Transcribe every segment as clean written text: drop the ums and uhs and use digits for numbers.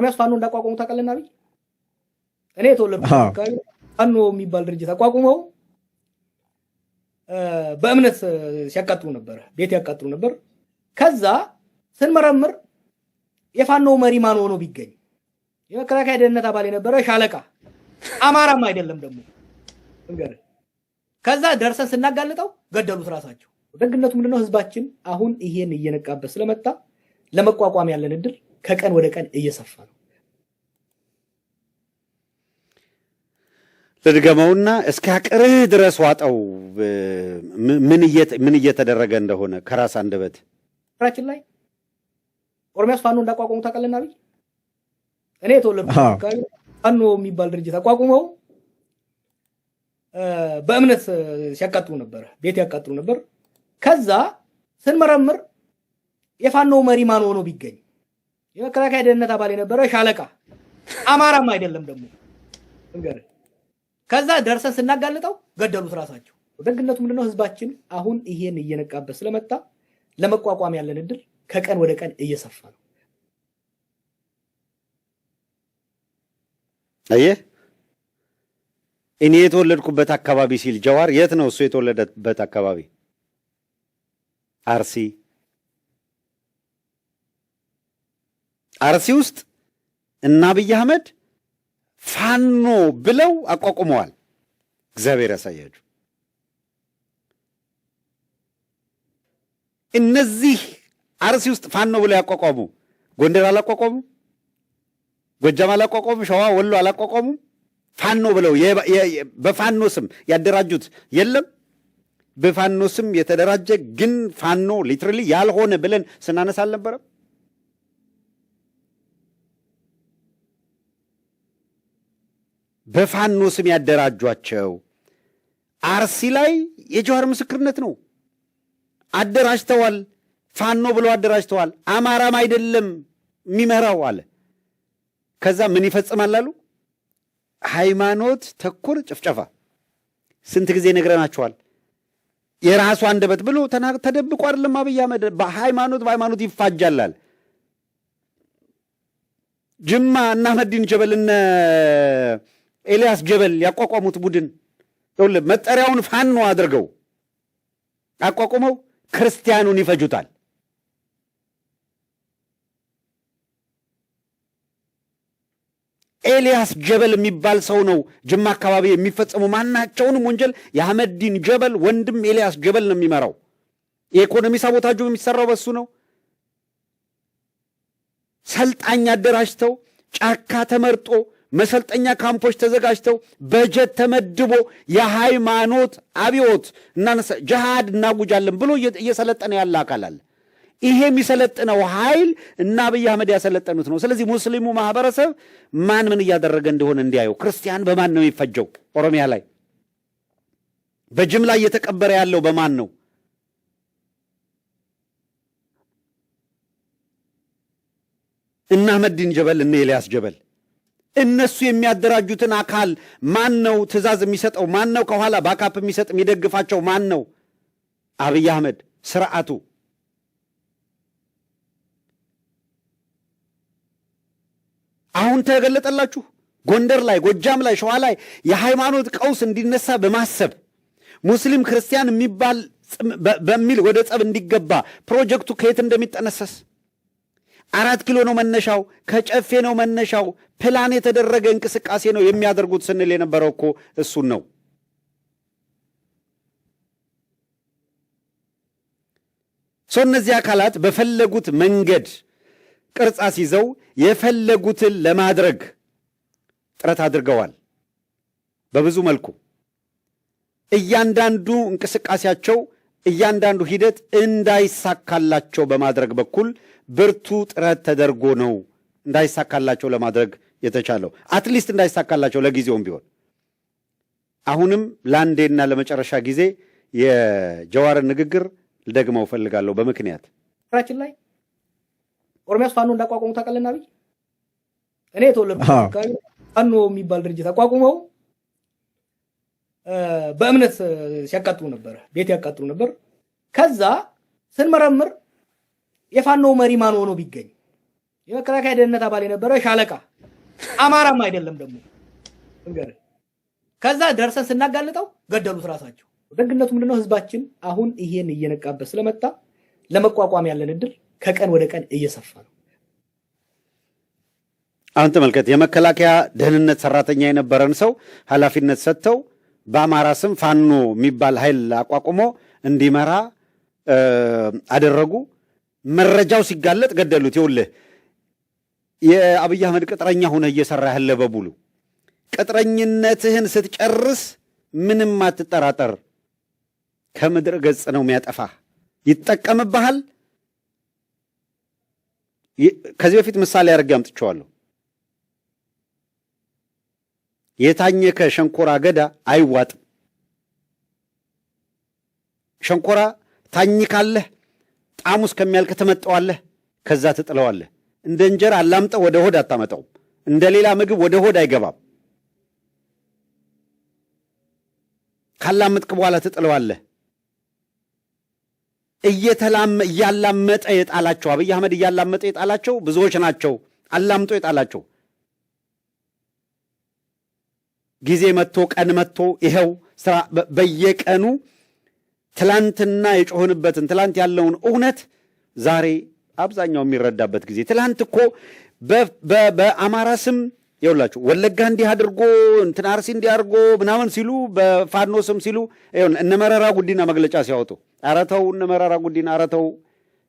ኦሮሚያ ፋኖ እንዳቋቋሙ ታውቃለህ አብይ? እኔ የተወለድኩት አካባቢ ፋኖ የሚባል ድርጅት አቋቁመው በእምነት ሲያቃጥሉ ነበር፣ ቤት ያቃጥሉ ነበር። ከዛ ስንመረምር የፋኖ መሪ ማን ሆኖ ቢገኝ የመከላከያ ደህንነት አባል የነበረ ሻለቃ አማራም አይደለም ደግሞ እንገር። ከዛ ደርሰን ስናጋልጠው ገደሉት ራሳቸው። ደግነቱ ምንድነው? ህዝባችን አሁን ይሄን እየነቃበት ስለመጣ ለመቋቋም ያለን እድል ከቀን ወደ ቀን እየሰፋ ነው። ለድገመውና እስከ አቅርህ ድረስ ዋጣው ምን እየተደረገ እንደሆነ ከራስ አንደበት ራችን ላይ ኦሮሚያ ፋኖ እንዳቋቋሙ ታውቃለህ አብይ? እኔ የተወለድኩት አካባቢ ፋኖ የሚባል ድርጅት አቋቁመው በእምነት ሲያቃጥሉ ነበር፣ ቤት ያቃጥሉ ነበር። ከዛ ስንመረምር የፋኖ መሪ ማን ሆኖ ቢገኝ የመከላከያ ደህንነት አባል የነበረ ሻለቃ አማራም አይደለም ደግሞ እንገር። ከዛ ደርሰን ስናጋልጠው ገደሉት ራሳቸው። ደግነቱ ምንድነው? ህዝባችን አሁን ይሄን እየነቃበት ስለመጣ ለመቋቋም ያለን እድል ከቀን ወደ ቀን እየሰፋ ነው። አየህ፣ እኔ የተወለድኩበት አካባቢ ሲል ጀዋር የት ነው እሱ የተወለደበት አካባቢ? አርሲ። አርሲ ውስጥ እና አብይ አህመድ ፋኖ ብለው አቋቁመዋል። እግዚአብሔር ያሳያችሁ። እነዚህ አርሲ ውስጥ ፋኖ ብለው ያቋቋሙ ጎንደር አላቋቋሙ፣ ጎጃም አላቋቋሙ፣ ሸዋ ወሎ አላቋቋሙ። ፋኖ ብለው በፋኖ ስም ያደራጁት የለም። በፋኖ ስም የተደራጀ ግን ፋኖ ሊትራሊ ያልሆነ ብለን ስናነሳ አልነበረም? በፋኖ ስም ያደራጇቸው አርሲ ላይ የጀዋር ምስክርነት ነው። አደራጅተዋል፣ ፋኖ ብለው አደራጅተዋል። አማራም አይደለም የሚመራው አለ። ከዛ ምን ይፈጽማል አሉ? ሃይማኖት ተኮር ጭፍጨፋ። ስንት ጊዜ ነግረናቸዋል። የራሱ አንደበት ብሎ ተደብቆ አይደለም አብይ አህመድ በሃይማኖት ይፋጃላል። ጅማ እና መዲን ጀበል እነ ኤልያስ ጀበል ያቋቋሙት ቡድን መጠሪያውን ፋኖ አድርገው አቋቁመው ክርስቲያኑን ይፈጁታል። ኤልያስ ጀበል የሚባል ሰው ነው ጅማ አካባቢ የሚፈጸሙ ማናቸውንም ወንጀል የአህመዲን ጀበል ወንድም ኤልያስ ጀበል ነው የሚመራው። የኢኮኖሚ ሳቦታጁ የሚሰራው በሱ ነው። ሰልጣኝ አደራጅተው ጫካ ተመርጦ መሰልጠኛ ካምፖች ተዘጋጅተው በጀት ተመድቦ የሃይማኖት አብዮት እና ጅሃድ እናውጃለን ብሎ እየሰለጠነ ያለ አካል አለ። ይሄ የሚሰለጥነው ኃይል እና አብይ አህመድ ያሰለጠኑት ነው። ስለዚህ ሙስሊሙ ማህበረሰብ ማን ምን እያደረገ እንደሆነ እንዲያየው። ክርስቲያን በማን ነው የሚፈጀው? ኦሮሚያ ላይ በጅምላ እየተቀበረ ያለው በማን ነው? እና አህመዲን ጀበል እና ኤልያስ ጀበል እነሱ የሚያደራጁትን አካል ማን ነው ትእዛዝ የሚሰጠው? ማን ነው ከኋላ ባካፕ የሚሰጥ የሚደግፋቸው? ማን ነው? አብይ አህመድ ስርዓቱ። አሁን ተገለጠላችሁ። ጎንደር ላይ፣ ጎጃም ላይ፣ ሸዋ ላይ የሃይማኖት ቀውስ እንዲነሳ በማሰብ ሙስሊም ክርስቲያን የሚባል በሚል ወደ ጸብ እንዲገባ ፕሮጀክቱ ከየት እንደሚጠነሰስ 4 ኪሎ ነው መነሻው፣ ከጨፌ ነው መነሻው። ፕላን የተደረገ እንቅስቃሴ ነው የሚያደርጉት ስንል የነበረው እኮ እሱን ነው። እነዚህ አካላት በፈለጉት መንገድ ቅርጽ አስይዘው የፈለጉትን ለማድረግ ጥረት አድርገዋል። በብዙ መልኩ እያንዳንዱ እንቅስቃሴያቸው፣ እያንዳንዱ ሂደት እንዳይሳካላቸው በማድረግ በኩል ብርቱ ጥረት ተደርጎ ነው እንዳይሳካላቸው ለማድረግ የተቻለው። አትሊስት እንዳይሳካላቸው ለጊዜውም ቢሆን። አሁንም ለአንዴና ለመጨረሻ ጊዜ የጀዋርን ንግግር ልደግመው እፈልጋለሁ በምክንያት ራችን ላይ ኦሮሚያ ፋኖ እንዳቋቋሙ ታውቃለህ አብይ? እኔ የተወለድኩት አካባቢ ፋኖ የሚባል ድርጅት አቋቁመው በእምነት ሲያቃጥሉ ነበር፣ ቤት ያቃጥሉ ነበር። ከዛ ስንመረምር የፋኖ መሪ ማን ሆኖ ቢገኝ የመከላከያ ደህንነት አባል የነበረ ሻለቃ አማራም አይደለም ደግሞ እንገር ከዛ ደርሰን ስናጋልጠው ገደሉት ራሳቸው። ደግነቱ ምንድነው? ህዝባችን አሁን ይሄን እየነቃበት ስለመጣ ለመቋቋም ያለን እድል ከቀን ወደ ቀን እየሰፋ ነው። አሁን ተመልከት፣ የመከላከያ ደህንነት ሰራተኛ የነበረን ሰው ኃላፊነት ሰጥተው በአማራ ስም ፋኖ የሚባል ኃይል አቋቁሞ እንዲመራ አደረጉ። መረጃው ሲጋለጥ ገደሉት። ይኸውልህ የአብይ አህመድ ቅጥረኛ ሆነ እየሰራ ያለ በሙሉ ቅጥረኝነትህን ስትጨርስ ምንም አትጠራጠር፣ ከምድር ገጽ ነው የሚያጠፋህ፣ ይጠቀምብሃል። ከዚህ በፊት ምሳሌ አድርጌ አምጥቼዋለሁ። የታኘከ ሸንኮራ አገዳ አይዋጥም። ሸንኮራ ታኝካለህ፣ ጣዕሙ እስከሚያልቅ ትመጠዋለህ፣ ከዛ ትጥለዋለህ። እንደ እንጀራ አላምጠው ወደ ሆድ አታመጣውም። እንደ ሌላ ምግብ ወደ ሆድ አይገባም። ካላመጥክ በኋላ ትጥለዋለህ። እያላመጠ የጣላቸው አብይ አህመድ እያላመጠ የጣላቸው ብዙዎች ናቸው። አላምጦ የጣላቸው ጊዜ መጥቶ ቀን መጥቶ ይኸው ስራ በየቀኑ ትላንትና የጮህንበትን ትላንት ያለውን እውነት ዛሬ አብዛኛው የሚረዳበት ጊዜ። ትላንት እኮ በአማራ ስም ይኸውላችሁ ወለጋ እንዲህ አድርጎ እንትን አርሲ እንዲህ አድርጎ ምናምን ሲሉ በፋኖ ስም ሲሉ እነ መረራ ጉዲና መግለጫ ሲያወጡ ኧረ ተው እነ መረራ ጉዲና ኧረ ተው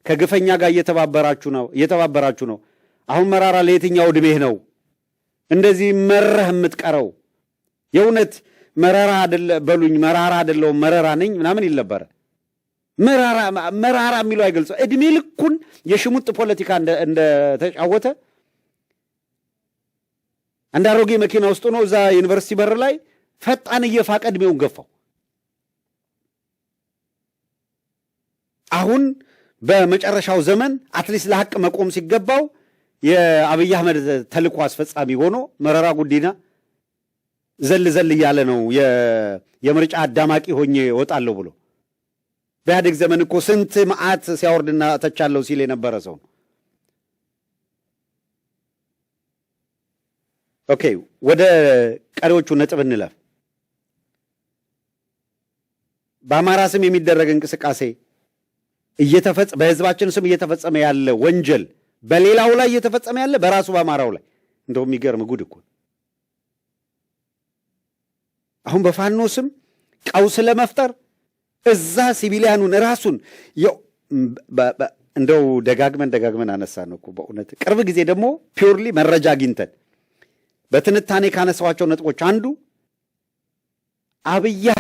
ከግፈኛ ጋር እየተባበራችሁ ነው። አሁን መራራ ለየትኛው ዕድሜህ ነው እንደዚህ መረህ የምትቀረው? የእውነት መረራ አይደለ በሉኝ፣ መራራ አይደለሁም መረራ ነኝ ምናምን ይል ነበረ። መራራ የሚለው አይገልጸው። ዕድሜ ልኩን የሽሙጥ ፖለቲካ እንደተጫወተ አንድ አሮጌ መኪና ውስጥ ሆኖ እዛ ዩኒቨርሲቲ በር ላይ ፈጣን እየፋቀ ዕድሜውን ገፋው። አሁን በመጨረሻው ዘመን አትሊስት ለሐቅ መቆም ሲገባው የአብይ አህመድ ተልእኮ አስፈጻሚ ሆኖ መረራ ጉዲና ዘል እያለ ነው የምርጫ አዳማቂ ሆኜ እወጣለሁ ብሎ። በኢህአዴግ ዘመን እኮ ስንት መዓት ሲያወርድና ተቻለሁ ሲል የነበረ ሰው ነው። ኦኬ፣ ወደ ቀሪዎቹ ነጥብ እንለፍ። በአማራ ስም የሚደረግ እንቅስቃሴ በህዝባችን ስም እየተፈጸመ ያለ ወንጀል በሌላው ላይ እየተፈጸመ ያለ በራሱ በአማራው ላይ እንደው የሚገርም ጉድ እኮ። አሁን በፋኖ ስም ቀውስ ለመፍጠር እዛ ሲቪሊያኑን ራሱን እንደው ደጋግመን አነሳ ነው እኮ በእውነት። ቅርብ ጊዜ ደግሞ ፒውርሊ መረጃ አግኝተን በትንታኔ ካነሳዋቸው ነጥቦች አንዱ አብይ